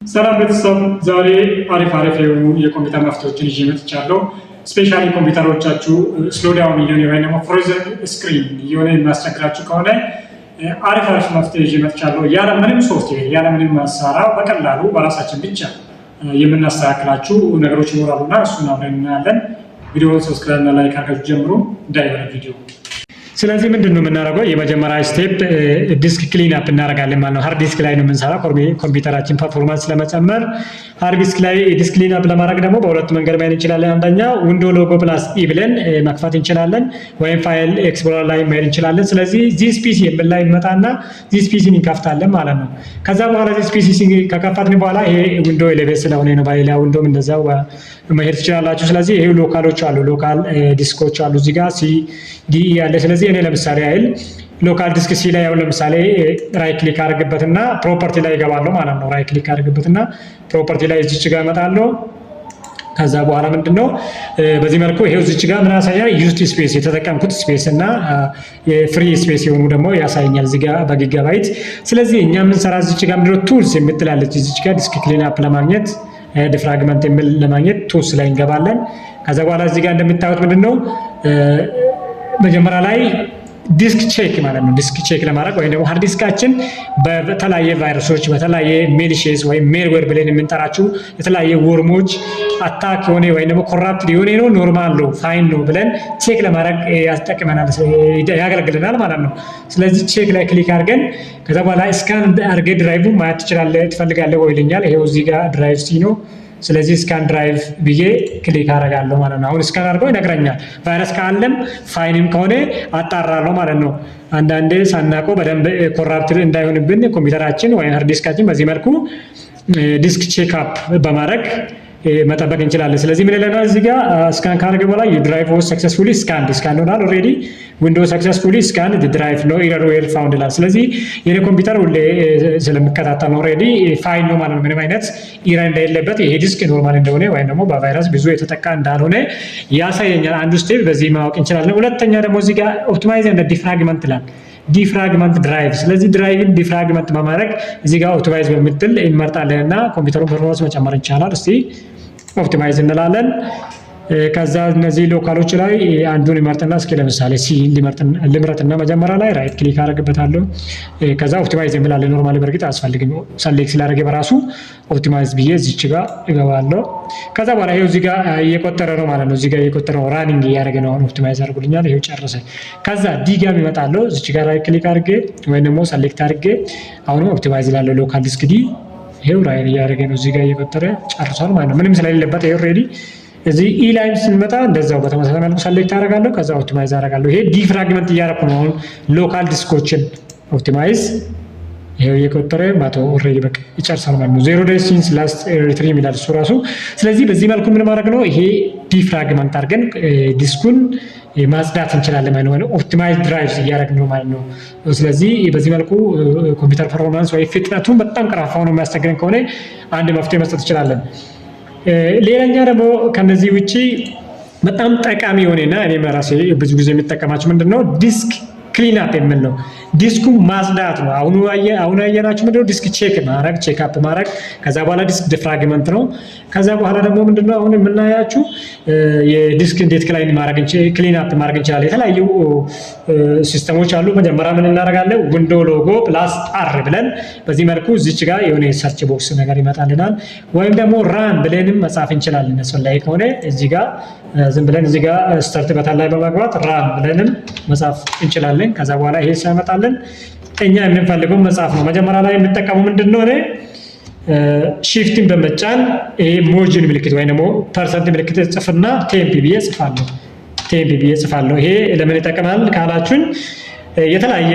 ሰላም ቤተሰብ፣ ዛሬ አሪፍ የሆኑ የኮምፒውተር መፍትሄዎችን ይዤ መጥቻለሁ። ስፔሻሊ ኮምፒውተሮቻችሁ ስሎ ዳውን እየሆነ ወይ ደግሞ ፍሮዘን ስክሪን እየሆነ የሚያስቸግራችሁ ከሆነ አሪፍ መፍትሄ ይዤ መጥቻለሁ። ያለምንም ሶፍትዌር ያለምንም መሳሪያ በቀላሉ በራሳችን ብቻ የምናስተካክላችሁ ነገሮች ይኖራሉና እሱን አብረን እናያለን። ቪዲዮውን ሰብስክራይብ እና ላይክ አድርጋችሁ ጀምሩ። እንዳይበለ ቪዲዮ። ስለዚህ ምንድን ነው የምናደርገው? የመጀመሪያ ስቴፕ ዲስክ ክሊን አፕ እናደርጋለን ማለት ነው። ሃርድ ዲስክ ላይ ነው የምንሰራው ኮምፒውተራችን ፐርፎርማንስ ለመጨመር። ሃርድ ዲስክ ላይ ዲስክ ክሊን አፕ ለማድረግ ደግሞ በሁለት መንገድ ማየት እንችላለን። አንደኛ ዊንዶ ሎጎ ፕላስ ኢ ብለን መክፈት እንችላለን፣ ወይም ፋይል ኤክስፕሎረር ላይ ማየት እንችላለን። ስለዚህ ዚስ ፒሲ የምን ላይ ይመጣና ዚስ ፒሲን እንከፍታለን ማለት ነው። ከዛ በኋላ ዚስ ፒሲ ከከፈትን በኋላ ይሄ ዊንዶ 11 ስለሆነ ነው፣ በሌላ ዊንዶም እንደዛው መሄድ ትችላላችሁ። ስለዚህ ይሄ ሎካሎች አሉ፣ ሎካል ዲስኮች አሉ እዚህ ጋር ሲ ዲ ያለ። ስለዚህ እኔ ለምሳሌ አይል ሎካል ዲስክ ሲ ላይ አሁን ለምሳሌ ራይት ክሊክ አድርግበትና ፕሮፐርቲ ላይ ይገባለሁ ማለት ነው። ራይት ክሊክ አድርግበትና ፕሮፐርቲ ላይ እዚች ጋር እመጣለሁ። ከዛ በኋላ ምንድነው በዚህ መልኩ ይሄው እዚች ጋር ምን ያሳያል? ዩዝድ ስፔስ የተጠቀምኩት ስፔስ እና ፍሪ ስፔስ የሆኑ ደግሞ ያሳየኛል እዚህ ጋር በጊጋባይት። ስለዚህ እኛ የምንሰራ እዚች ጋር ምንድነው ቱልስ የምትላለች እዚች ጋር ዲስክ ክሊን አፕ ለማግኘት ዲፍራግመንት የሚል ለማግኘት ቱልስ ላይ እንገባለን። ከዛ በኋላ እዚህ ጋር እንደምታዩት ምንድነው መጀመሪያ ላይ ዲስክ ቼክ ማለት ነው። ዲስክ ቼክ ለማድረግ ወይም ደግሞ ሃርድ ዲስካችን በተለያየ ቫይረሶች በተለያየ ሜልሼስ ወይም ሜልዌር ብለን የምንጠራቸው የተለያየ ወርሞች አታክ የሆነ ወይም ደግሞ ኮራፕት የሆነ ነው ኖርማል ነው ፋይን ነው ብለን ቼክ ለማድረግ ያስጠቅመናል፣ ያገለግልናል ማለት ነው። ስለዚህ ቼክ ላይ ክሊክ አድርገን ከዛ በኋላ ስካን አድርገህ ድራይቭ ማየት ትፈልጋለህ ወይ ይለኛል። ይሄው እዚህ ጋር ድራይቭ ሲ ነው። ስለዚህ ስካን ድራይቭ ብዬ ክሊክ አደርጋለሁ ማለት ነው። አሁን ስካን አድርገው ይነግረኛል። ቫይረስ ካለም ፋይንም ከሆነ አጣራለሁ ማለት ነው። አንዳንዴ ሳናውቀው በደንብ ኮራፕትድ እንዳይሆንብን ኮምፒውተራችን ወይም ሃርድ ዲስካችን በዚህ መልኩ ዲስክ ቼክ አፕ በማድረግ መጠበቅ እንችላለን። ስለዚህ ምን ይለናል እዚህ ጋር ስካን ካደረገ በኋላ ዩ ድራይቭ ዋዝ ሰክሰስፉሊ ስካንድ ሆኗል። ኦልሬዲ ዊንዶው ሰክሰስፉሊ ስካንድ ዘ ድራይቭ ኖ ኤረር ዌር ፋውንድ ይላል። ስለዚህ የኔ ኮምፒውተር ሁሌ ስለሚከታተል ነው ኦልሬዲ ፋይን ነው ማለት ነው። ምንም አይነት ኢረር እንደሌለበት ይሄ ዲስክ ኖርማል እንደሆነ ወይም ደግሞ በቫይረስ ብዙ የተጠቃ እንዳልሆነ ያሳየኛል። አንዱ ስቴፕ በዚህ ማወቅ እንችላለን። ሁለተኛ ደግሞ እዚህ ጋር ኦፕቲማይዝ ኤንድ ዲፍራግመንት ይላል። ዲፍራግመንት ድራይቭ። ስለዚህ ድራይቭን ዲፍራግመንት በማድረግ እዚህ ጋር ኦፕቲማይዝ በምትል እንመርጣለን እና ኮምፒውተሩን ፐርፎርማንስ መጨመር ይቻላል። እስቲ ኦፕቲማይዝ እንላለን። ከዛ እነዚህ ሎካሎች ላይ አንዱን ይመርጥና እስኪ ለምሳሌ ሲ ልምረጥና መጀመሪያ ላይ ራይት ክሊክ አደርግበታለሁ። ከዛ ኦፕቲማይዝ እንላለን። ኖርማሊ በእርግጥ አያስፈልግም፣ ሰሌክት ስላደረገ በራሱ ኦፕቲማይዝ ብዬ እዚች ጋር እገባለሁ። ከዛ በኋላ ይሄው እዚህ ጋር እየቆጠረ ነው ማለት ነው። እዚህ ጋር እየቆጠረ ነው፣ ራኒንግ እያደረገ ነው። አሁን ኦፕቲማይዝ አድርጉልኛል። ይሄው ጨረሰ። ከዛ ዲ ጋር ይመጣለሁ። እዚች ጋር ራይት ክሊክ አድርጌ ወይም ደግሞ ሰሌክት አድርጌ አሁንም ኦፕቲማይዝ እላለሁ። ሎካል ዲስክ ዲ ይሄው ራይት እያደረገ ነው። እዚህ ጋር እየቆጠረ ጨርሷል ማለት ነው። ምንም ስለሌለበት ይሄው ሬዲ። እዚህ ኢ ላይን ስንመጣ እንደዛው በተመሳሳይ መልኩ ሰሌክት አደርጋለሁ። ከዛ ኦፕቲማይዝ አደርጋለሁ። ይሄ ዲፍራግመንት እያደረኩ ነው። አሁን ሎካል ዲስኮችን ኦፕቲማይዝ ይሄው እየቆጠረ ማቶ ኦልሬዲ በቃ ይጨርሳል ማለት ነው። 0 days since last retrieve ይላል እሱ ራሱ። ስለዚህ በዚህ መልኩ ምን ማድረግ ነው? ይሄ ዲፍራግመንት አድርገን ዲስኩን ማጽዳት እንችላለን ማለት ነው። ኦፕቲማይዝ ድራይቭስ እያደረግን ነው ማለት ነው። ስለዚህ በዚህ መልኩ ኮምፒውተር ፐርፎርማንስ ወይ ፍጥነቱን በጣም ቀርፋፋ ነው የሚያስቸግረን ከሆነ አንድ መፍትሄ መስጠት እንችላለን። ሌላኛ ደግሞ ከነዚህ ውጪ በጣም ጠቃሚ የሆነና እኔ ራሴ ብዙ ጊዜ የሚጠቀማቸው ምንድነው ዲስክ ክሊን አፕ የሚል ነው። ዲስኩ ማጽዳት ነው። አሁን ያየናችሁ ምንድነው ዲስክ ቼክ ማድረግ ቼክ አፕ ማድረግ። ከዛ በኋላ ዲስክ ዲፍራግመንት ነው። ከዛ በኋላ ደግሞ ምንድነው አሁን የምናያችሁ የዲስክ እንዴት ክሊን አፕ ማድረግ እንችላለን። የተለያዩ ሲስተሞች አሉ። መጀመሪያ ምን እናደርጋለን? ዊንዶ ሎጎ ፕላስ አር ብለን በዚህ መልኩ እዚች ጋር የሆነ ሰርች ቦክስ ነገር ይመጣልናል። ወይም ደግሞ ራም ብለንም መጻፍ እንችላለን። አስፈላጊ ከሆነ እዚህ ጋር ዝም ብለን እዚህ ጋር ስታርት በታች ላይ በመግባት ራም ብለንም መጻፍ እንችላለን። ከዛ በኋላ ይሄ ሲያመጣልን እኛ የምንፈልገው መጻፍ ነው። መጀመሪያ ላይ የምንጠቀመው ምንድነው? እኔ ሺፍትን በመጫን ይሄ ሞርጂን ምልክት ወይ ደግሞ ፐርሰንት ምልክት ጽፍና ቴምፒ ብዬ ጽፋለሁ። ይሄ ለምን ይጠቅማል ካላችሁን የተለያየ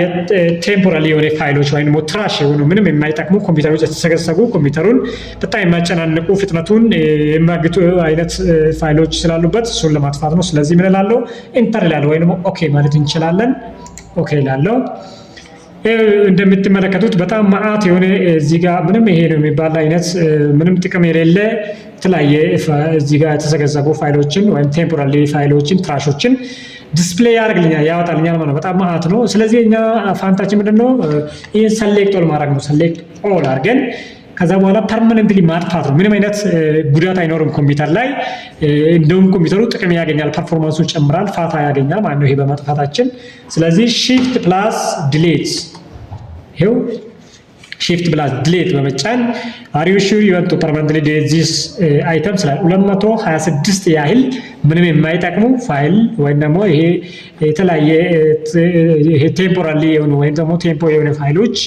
ቴምፖራሪ የሆነ ፋይሎች ወይ ደግሞ ትራሽ የሆኑ ምንም የማይጠቅሙ ኮምፒውተሮች የተሰገሰጉ ኮምፒውተሩን በጣም የማያጨናንቁ ፍጥነቱን የማግቱ አይነት ፋይሎች ስላሉበት እሱን ለማጥፋት ነው። ስለዚህ ምን እላለሁ? ኢንተር እላለሁ ወይ ደግሞ ኦኬ ማለት እንችላለን። ኦኬ እላለሁ። እንደምትመለከቱት በጣም መዓት የሆነ እዚህ ጋር ምንም ይሄ ነው የሚባል አይነት ምንም ጥቅም የሌለ የተለያየ እዚህ ጋር የተሰገሰጉ ፋይሎችን ወይም ቴምፖራሪ ፋይሎችን ትራሾችን ዲስፕሌይ ያደርግልኛል ያወጣልኛል ማለት ነው። በጣም መዓት ነው። ስለዚህ እኛ ፋንታችን ምንድነው? ይሄን ሰሌክት ኦል ማድረግ ነው። ሰሌክት ኦል አድርገን ከዛ በኋላ ፐርማነንትሊ ማጥፋት ነው። ምንም አይነት ጉዳት አይኖርም ኮምፒውተር ላይ። እንደውም ኮምፒውተሩ ጥቅም ያገኛል፣ ፐርፎርማንሱ ይጨምራል፣ ፋታ ያገኛል ማለት ነው ይሄ በማጥፋታችን። ስለዚህ shift plus delete ይሄው shift plus delete በመጫን are you sure you want to permanently delete this item ስላል 226 ያህል ምንም የማይጠቅሙ ፋይል ወይም ደግሞ ይሄ የተለያየ ይሄ ቴምፖራሪ የሆኑ ወይም ደግሞ ቴምፖ የሆነ ፋይሎች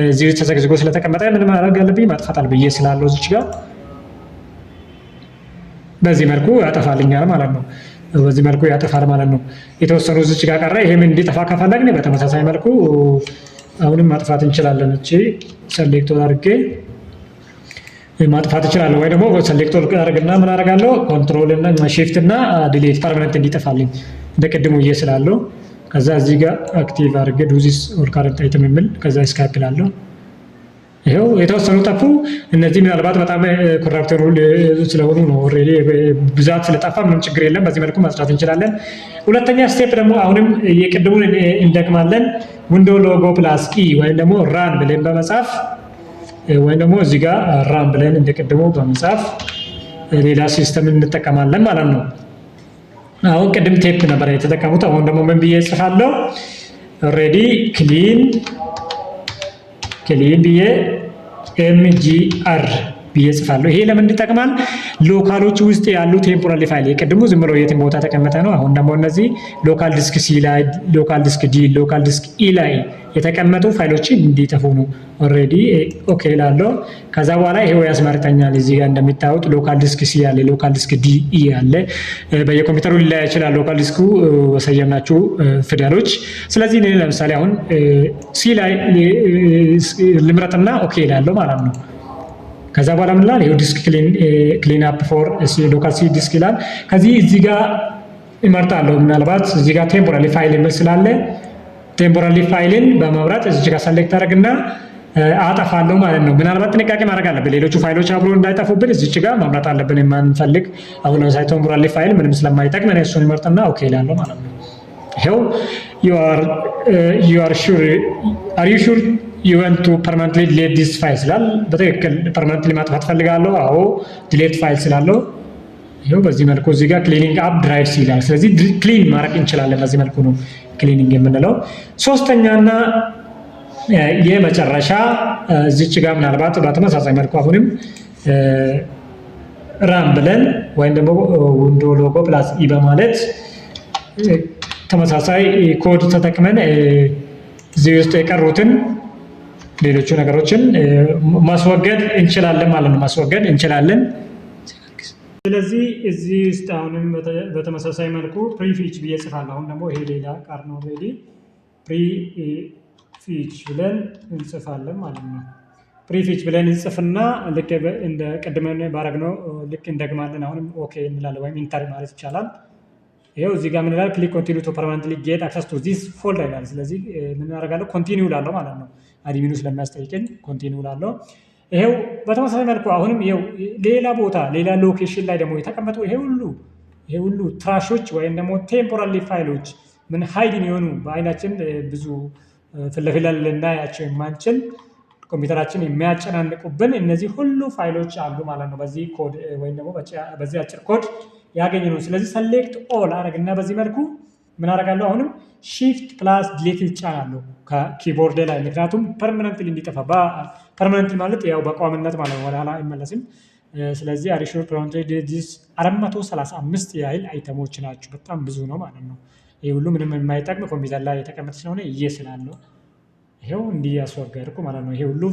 እዚህ ተዘግዝጎ ስለተቀመጠ ምንም ማድረግ ያለብኝ ማጥፋት ብዬ ስላለው እዚህ ጋር በዚህ መልኩ ያጠፋልኛል ማለት ነው። በዚህ መልኩ ያጠፋል ማለት ነው። የተወሰኑ እዚህ ጋር ቀረ። ይሄም እንዲጠፋ ከፈለግን በተመሳሳይ መልኩ አሁንም ማጥፋት እንችላለን። እቺ ሰሌክተር አድርጌ ማጥፋት እችላለሁ። ወይ ደግሞ ሰሌክተር አድርግና ምን አደርጋለሁ ኮንትሮል እና shift እና ዲሊት ፐርማነንት እንዲጠፋልኝ እንደቀድሞ እየስላለሁ። ከዛ እዚህ ጋር አክቲቭ አድርጌ ዱ ዚስ ኦል ካረንት አይተም የሚል ከዛ ስካፕ እላለሁ። ይሄው የተወሰኑ ጠፉ። እነዚህ ምናልባት በጣም ኮራፕተሩ ስለሆኑ ነው። ኦልሬዲ ብዛት ስለጠፋ ምንም ችግር የለም። በዚህ መልኩ ማጥፋት እንችላለን። ሁለተኛ ስቴፕ ደግሞ አሁንም የቅድሙን እንደግማለን። ዊንዶ ሎጎ ፕላስ ኢ ወይም ደግሞ ራን ብለን በመጻፍ ወይም ደግሞ እዚህ ጋር ራን ብለን እንደቀድሞ በመጻፍ ሌላ ሲስተም እንጠቀማለን ማለት ነው። አሁን ቅድም ቴፕ ነበር የተጠቀሙት። አሁን ደግሞ ምን ብዬ እጽፋለሁ? ኦልሬዲ ክሊን ብዬ mgr ብዬ እጽፋለሁ። ይሄ ለምን ይጠቅማል? ሎካሎች ውስጥ ያሉ ቴምፖራሪ ፋይል የቅድሙ ዝም ብሎ የትም ቦታ ተቀመጠ ነው። አሁን ደግሞ እነዚህ ሎካል ዲስክ ሲ ላይ፣ ሎካል ዲስክ ዲ፣ ሎካል ዲስክ ኢ ላይ የተቀመጡ ፋይሎችን እንዲጠፉ ነው። ኦልሬዲ ኦኬ እላለሁ። ከዛ በኋላ ይሄው ያስመርጠኛል። እዚህ ጋር እንደሚታዩት ሎካል ዲስክ ሲ ያለ፣ ሎካል ዲስክ ዲ ኢ ያለ። በየኮምፒውተሩ ሊለያይ ይችላል ሎካል ዲስኩ በሰየምናችሁ ፊደሎች። ስለዚህ እኔ ለምሳሌ አሁን ሲ ላይ ልምረጥና ኦኬ እላለሁ ማለት ነው። ከዛ በኋላ ምን ይላል? ይሄው ዲስክ ክሊን አፕ ፎር ሎካል ሲ ዲስክ ይላል። ከዚህ እዚህ ጋር እመርጣለሁ። ምናልባት እዚህ ጋር ቴምፖራሪ ፋይል የሚል ስላለ ቴምፖራሪ ፋይልን በመምረጥ እዚህ ጋር ሰሌክት አደርግና አጠፋለሁ ማለት ነው። ምናልባት ጥንቃቄ ማድረግ አለብን፣ ሌሎቹ ፋይሎች አብሮ እንዳይጠፉብን እዚህ ጋር መምረጥ አለብን የማንፈልግ። አሁን ለምሳሌ ቴምፖራሪ ፋይል ምንም ስለማይጠቅም እኔ እሱን እመርጥና ኦኬ እላለሁ ማለት ነው። ይሄው are you sure you want to permanently delete this file ስላል በትክክል ፐርማነንትሊ ማጥፋት ፈልጋለሁ። አዎ delete file ስላለው ይሄው በዚህ መልኩ እዚህ ጋር cleaning up drives ይላል። ስለዚህ ክሊን ማድረግ እንችላለን። በዚህ መልኩ ነው ክሊኒንግ የምንለው። ሶስተኛና የመጨረሻ እዚች ጋር ምናልባት በተመሳሳይ መልኩ አሁንም ራን ብለን ወይም ደግሞ ዊንዶ ሎጎ ፕላስ ኢ በማለት ተመሳሳይ ኮድ ተጠቅመን እዚህ ውስጥ የቀሩትን ሌሎቹ ነገሮችን ማስወገድ እንችላለን ማለት ነው። ማስወገድ እንችላለን። ስለዚህ እዚህ ውስጥ አሁንም በተመሳሳይ መልኩ ፕሪፊች ብዬ እጽፋለሁ። አሁን ደግሞ ይሄ ሌላ ቃር ነው። ኦልሬዲ ፕሪፊች ብለን እንጽፋለን ማለት ነው። ፕሪፊች ብለን እንጽፍና ልክ እንደ ቀድመን ባረግነው ልክ እንደግማለን። አሁንም ኦኬ እንላለን ወይም ኢንተር ማለት ይቻላል። ይሄው እዚህ ጋር ምን ይላል? ክሊክ ኮንቲኒው ቱ ፐርማነንትሊ ጌት አክሰስ ቱ ዚስ ፎልደር ይላል። ስለዚህ ምን አደርጋለሁ? ኮንቲኒው እላለሁ ማለት ነው። አድሚኑ ስለሚያስጠይቀኝ ኮንቲኒው እላለሁ። ይሄው በተመሳሳይ መልኩ አሁንም ይሄው ሌላ ቦታ ሌላ ሎኬሽን ላይ ደግሞ የተቀመጡ ይሄ ሁሉ ትራሾች ወይም ደግሞ ቴምፖራሪ ፋይሎች ምን ሃይድን የሆኑ በአይናችን ብዙ ፊት ለፊት ልናያቸው የማንችል ኮምፒውተራችን የሚያጨናንቁብን እነዚህ ሁሉ ፋይሎች አሉ ማለት ነው። በዚህ ኮድ ወይም ደግሞ በዚህ አጭር ኮድ ያገኘ ነው። ስለዚህ ሰሌክት ኦል አረግና በዚህ መልኩ ምን አደርጋለሁ? አሁንም ሺፍት ፕላስ ዲሊት እጫናለሁ ከኪቦርድ ላይ፣ ምክንያቱም ፐርማነንትሊ እንዲጠፋ። ፐርማነንትሊ ማለት ያው በቋሚነት ማለት ነው፣ ወደ ኋላ አይመለስም። ስለዚህ አሪሹር ፕሮንቴድ ዲስ 435 ያህል አይተሞች ናቸው። በጣም ብዙ ነው ማለት ነው። ይሄ ሁሉ ምንም የማይጠቅም ኮምፒውተር ላይ የተቀመጠ ስለሆነ እየስላለሁ ይሄው እንዲህ ያስወገድኩ ማለት ነው። ይሄ ሁሉ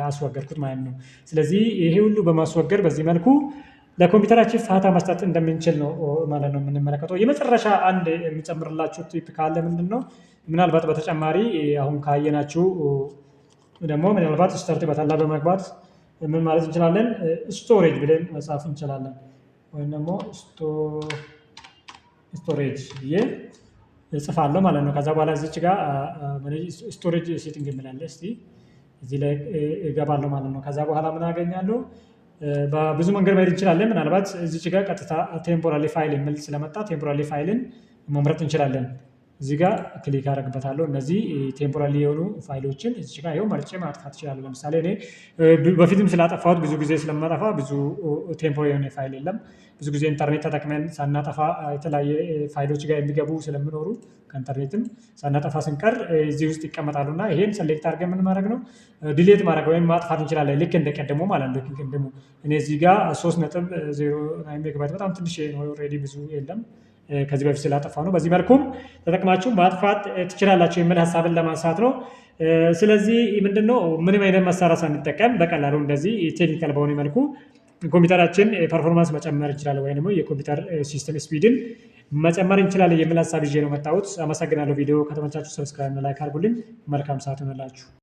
አስወገድኩት ማለት ነው። ስለዚህ ይሄ ሁሉ በማስወገድ በዚህ መልኩ ለኮምፒውተራችን ፋታ መስጠት እንደምንችል ነው ማለት ነው የምንመለከተው። የመጨረሻ አንድ የሚጨምርላችሁ ቲፕ ካለ ምንድን ነው፣ ምናልባት በተጨማሪ አሁን ካየናችሁ ደግሞ ምናልባት ስታርት በታላ በመግባት ምን ማለት እንችላለን? ስቶሬጅ ብለን መጻፍ እንችላለን። ወይም ደግሞ ስቶሬጅ ብዬ እጽፋለሁ ማለት ነው። ከዛ በኋላ እዚች ጋር ስቶሬጅ ሴቲንግ የምላለ እስቲ እዚህ ላይ እገባለሁ ማለት ነው። ከዛ በኋላ ምን አገኛለሁ? በብዙ መንገድ መሄድ እንችላለን። ምናልባት እዚች ጋር ቀጥታ ቴምፖራሪ ፋይል የሚል ስለመጣ ቴምፖራሪ ፋይልን መምረጥ እንችላለን። እዚህ ጋር ክሊክ አደርግበታለሁ። እነዚህ ቴምፖራሪ የሆኑ ፋይሎችን እዚህ ጋር ይኸው መርጬ ማጥፋት ይችላሉ። ለምሳሌ እኔ በፊትም ስላጠፋሁት ብዙ ጊዜ ስለማጠፋ ብዙ ቴምፖራሪ የሆነ ፋይል የለም። ብዙ ጊዜ ኢንተርኔት ተጠቅመን ሳናጠፋ የተለያየ ፋይሎች ጋር የሚገቡ ስለሚኖሩ ከኢንተርኔትም ሳናጠፋ ስንቀር እዚህ ውስጥ ይቀመጣሉ እና ይሄን ሰሌክት አድርገን ምን ማድረግ ነው ዲሌት ማድረግ ወይም ማጥፋት እንችላለን። ልክ እንደቀደሙ ማለት ነው። ልክ እንደቀደሙ እኔ እዚህ ጋር 3.09 ሜጋባይት በጣም ትንሽ ነው። ኦልሬዲ ብዙ የለም ከዚህ በፊት ስላጠፋ ነው። በዚህ መልኩም ተጠቅማችሁ ማጥፋት ትችላላችሁ የሚል ሀሳብን ለማንሳት ነው። ስለዚህ ምንድነው ምንም አይነት መሳሪያ ሳንጠቀም በቀላሉ እንደዚህ ቴክኒካል በሆነ መልኩ ኮምፒውተራችን ፐርፎርማንስ መጨመር እንችላለን፣ ወይም ደግሞ የኮምፒውተር ሲስተም ስፒድን መጨመር እንችላለን የሚል ሀሳብ ይዤ ነው መጣሁት። አመሰግናለሁ። ቪዲዮ ከተመቻችሁ ሰብስክራይብ፣ ላይክ አድርጉልኝ። መልካም ሰዓት ይሁንላችሁ።